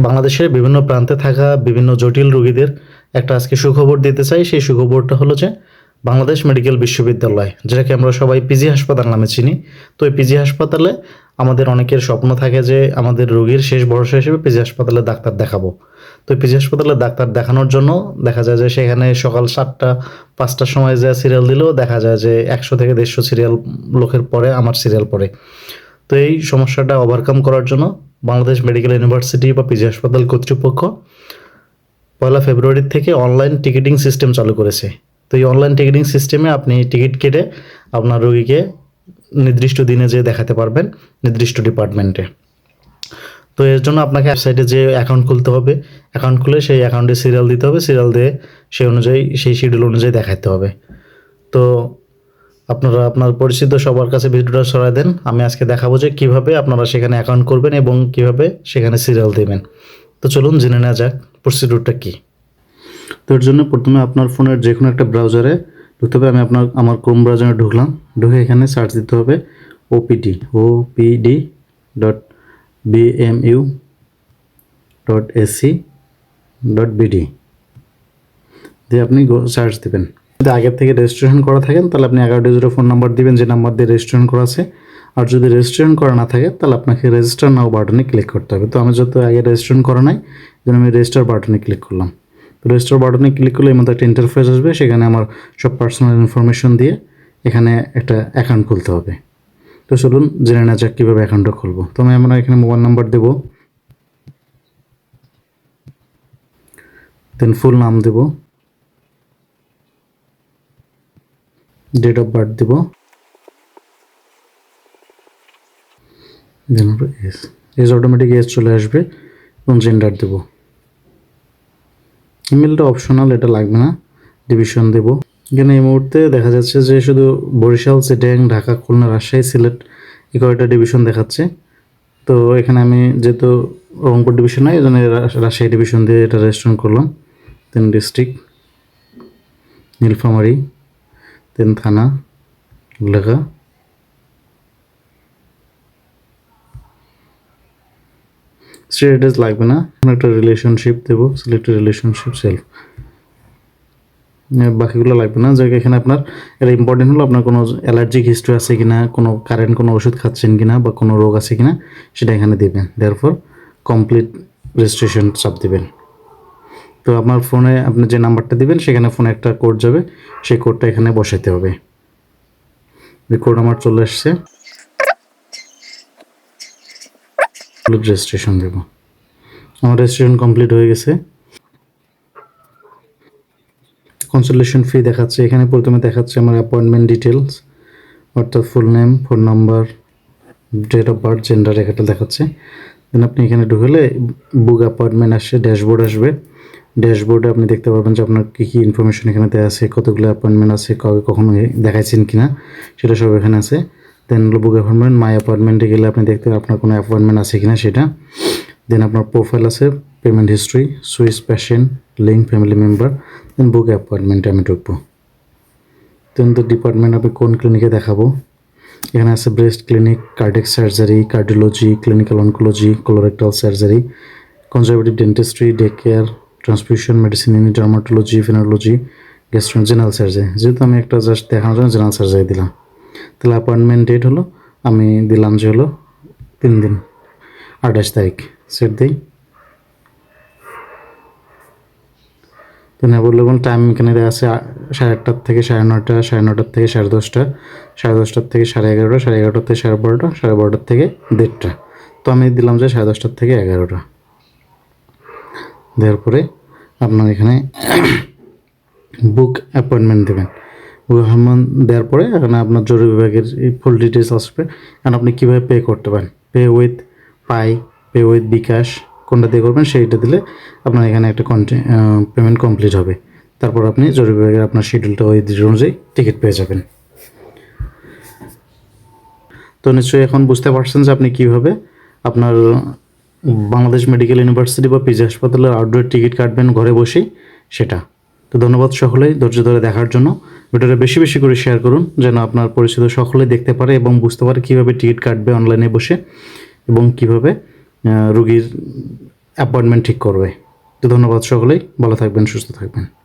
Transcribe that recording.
বাংলাদেশের বিভিন্ন প্রান্তে থাকা বিভিন্ন জটিল রোগীদের একটা আজকে সুখবর দিতে চাই। সেই সুখবরটা হলো যে বাংলাদেশ মেডিকেল বিশ্ববিদ্যালয়, যেটাকে আমরা সবাই পিজি হাসপাতাল নামে চিনি। তো এই পিজি হাসপাতালে আমাদের অনেকের স্বপ্ন থাকে যে আমাদের রোগীর শেষ ভরসা হিসেবে পিজি হাসপাতালে ডাক্তার দেখাবো। তো পিজি হাসপাতালে ডাক্তার দেখানোর জন্য দেখা যায় যে সেখানে সকাল 7টা-5টার সময় যা সিরিয়াল দিলেও দেখা যায় যে 100 থেকে 150 সিরিয়াল লোকের পরে আমার সিরিয়াল পড়ে। তো এই সমস্যাটা ওভারকাম করার জন্য বাংলাদেশ মেডিকেল ইউনিভার্সিটি বা পিজি হাসপাতাল কর্তৃপক্ষ 1 ফেব্রুয়ারি থেকে অনলাইন টিকিটিং সিস্টেম চালু করেছে। তো এই অনলাইন টিকিটিং সিস্টেমে আপনি টিকিট কেটে আপনার রোগীকে নির্দিষ্ট দিনে যেয়ে দেখাতে পারবেন নির্দিষ্ট ডিপার্টমেন্টে। তো এর জন্য আপনাকে ওয়েবসাইটে যে অ্যাকাউন্ট খুলতে হবে, অ্যাকাউন্ট খুলে সেই অ্যাকাউন্টে সিরিয়াল দিতে হবে, সিরিয়াল দিয়ে সেই অনুযায়ী সেই শিডিউল অনুযায়ী দেখাতে হবে। তো আপনারা আপনার পরিচিত সবার কাছে ভিডিওটা ছড়ায় দেন। আমি আজকে দেখাবো যে কীভাবে আপনারা সেখানে অ্যাকাউন্ট করবেন এবং কীভাবে সেখানে সিরিয়াল দেবেন। তো চলুন জেনে নেওয়া যাক প্রসিডিউরটা কী। তো এর জন্য প্রথমে আপনার ফোনের যে কোনো একটা ব্রাউজারে ঢুকতে হবে। আমি আমার ক্রোম ব্রাউজারে ঢুকলাম, ঢুকে এখানে সার্চ দিতে হবে opd.bmu.ac.bd দিয়ে আপনি সার্চ দেবেন। যদি আগের থেকে রেজিস্ট্রেশন করা থাকেন তাহলে আপনি 11 ডিজিটের ফোন নাম্বার দিবেন যে নাম্বার দিয়ে রেজিস্ট্রেশন করা আছে। আর যদি রেজিস্ট্রেশন করা না থাকে তাহলে আপনাকে রেজিস্টার নাও বাটনে ক্লিক করতে হবে। তো আমি যত আগে রেজিস্ট্রেশন করা নাই যেন আমি রেজিস্টার বাটনে ক্লিক করলাম। তো রেজিস্টার বাটনে ক্লিক করলে এর মধ্যে একটা ইন্টারফেস আসবে, সেখানে আমার সব পার্সোনাল ইনফরমেশন দিয়ে এখানে একটা অ্যাকাউন্ট খুলতে হবে। তো চলুন জেনে নেওয়া যাক কীভাবে অ্যাকাউন্টটা খুলবো। তো আমি আমরা এখানে মোবাইল নাম্বার দেবো, দেন ফুল নাম দেব, ডেট অফ বার্থ দেব, দেন এজ অটোমেটিক এজ চলে আসবে এবং জেন্ডার দেব। ইমেলটা অপশনাল, এটা লাগবে না। ডিভিশন দেব। এখানে এই মুহূর্তে দেখা যাচ্ছে যে শুধু বরিশাল, চিটাগাং, ঢাকা, খুলনা, রাজশাহী, সিলেট এই কয়টা ডিভিশন দেখাচ্ছে। তো এখানে আমি যেহেতু রংপুর ডিভিশন নয় এই জন্য রাজশাহী ডিভিশন দিয়ে এটা রেজিস্ট্রেশন করলাম। দেন ডিস্ট্রিক্ট নীলফামারী, দেন থানা লেখা, স্টেট অ্যাড্রেস লাগবে না। একটা রিলেশনশিপ দেবো, সিলেক্ট রিলেশনশিপ সেলফ, বাকিগুলো লাগবে না। যাকে এখানে আপনার এটা ইম্পর্টেন্ট হলো আপনার কোনো অ্যালার্জিক হিস্ট্রি আছে কিনা, কোনো কারেন্ট কোনো ওষুধ খাচ্ছেন কিনা বা কোনো রোগ আছে কিনা সেটা এখানে দেবেন। দেয়ারফর কমপ্লিট রেজিস্ট্রেশন চাপ দেবেন। তো আপনার ফোনে আপনি যে নাম্বারটা দিবেন সেখানে ফোনে একটা কোড যাবে, সেই কোডটা এখানে বসাইতে হবে। কোড আমার চলে আসছে, রেজিস্ট্রেশন দেব। আমার রেজিস্ট্রেশন কমপ্লিট হয়ে গেছে। কনসালটেশন ফি দেখাচ্ছে এখানে, প্রথমে দেখাচ্ছে আমার অ্যাপয়েন্টমেন্ট ডিটেলস অর্থাৎ full name, phone number, date of birth, gender এটা দেখাচ্ছে। দেন আপনি এখানে ঢুকলে বুক অ্যাপয়েন্টমেন্ট আসছে, ড্যাশবোর্ড আসবে। ড্যাশবোর্ডে আপনি দেখতে পাবেন যে আপনার কী কী ইনফরমেশন এখানে দেওয়া আছে, কতগুলো অ্যাপয়েন্টমেন্ট আছে, কবে কখনো দেখাইছেন কিনা সেটা সব এখানে আছে। দেন বুক অ্যাপয়েন্টমেন্ট, মাই অ্যাপয়েন্টমেন্টে গেলে আপনি দেখতে আপনার কোনো অ্যাপয়েন্টমেন্ট আছে কিনা সেটা। দেন আপনার প্রোফাইল আছে, payment history, switch patient, link, family member, then book অ্যাপয়েন্টমেন্টে আমি ঢুকবো। দেন তো ডিপার্টমেন্ট আমি কোন ক্লিনিকে দেখাবো, এখানে আছে breast clinic, cardiac surgery, cardiology, clinical oncology, colorectal surgery, conservative dentistry, day care, transfusion medicine unit, dermatology, nephrology, gastro, general surgery. যেহেতু আমি একটা জাস্ট দেখানোর জন্য জেনারেল সার্জারি দিলাম, তাহলে অ্যাপয়েন্টমেন্ট ডেট হলো আমি দিলাম যে হলো 3 দিন 28 তারিখ, সেট দিই। দেন অ্যাভেলেবল টাইম এখানে দেওয়া আছে 8:30 থেকে 9:30, 9:30 থেকে 10:30, 10:30 থেকে 11:30, 11:30 থেকে 12:30, 12:30 থেকে 1:30। তো আমি দিলাম যে 10:30 থেকে 11:00। দেওয়ার পরে আপনার এখানে বুক অ্যাপয়েন্টমেন্ট দেবেন। বুক অ্যাপয়েন্টমেন্ট দেওয়ার পরে এখানে আপনার জরুরি বিভাগের ফুল ডিটেলস আসবে। কারণ আপনি কীভাবে পে করতে পারেন, pay with pi, pay with bKash, কোনটা দিয়ে করবেন সেইটা দিলে আপনার এখানে একটা পেমেন্ট কমপ্লিট হবে। তারপর আপনি জরুরি বিভাগের আপনার শিডিউলটা ওই দিন অনুযায়ী টিকিট পেয়ে যাবেন। তো নিশ্চয়ই এখন বুঝতে পারছেন যে আপনি কীভাবে আপনার বাংলাদেশ মেডিকেল ইউনিভার্সিটি বা পিজি হাসপাতালের আউটডোর টিকিট কাটবেন ঘরে বসেই সেটা। তো ধন্যবাদ সকলেই ধৈর্য ধরে দেখার জন্য। ভিডিওটা বেশি বেশি করে শেয়ার করুন যেন আপনার পরিচিত সকলেই দেখতে পারে এবং বুঝতে পারে কীভাবে টিকিট কাটবে অনলাইনে বসে এবং কীভাবে রুগীর অ্যাপয়েন্টমেন্ট ঠিক করবে। তো ধন্যবাদ সকলেই, ভালো থাকবেন, সুস্থ থাকবেন।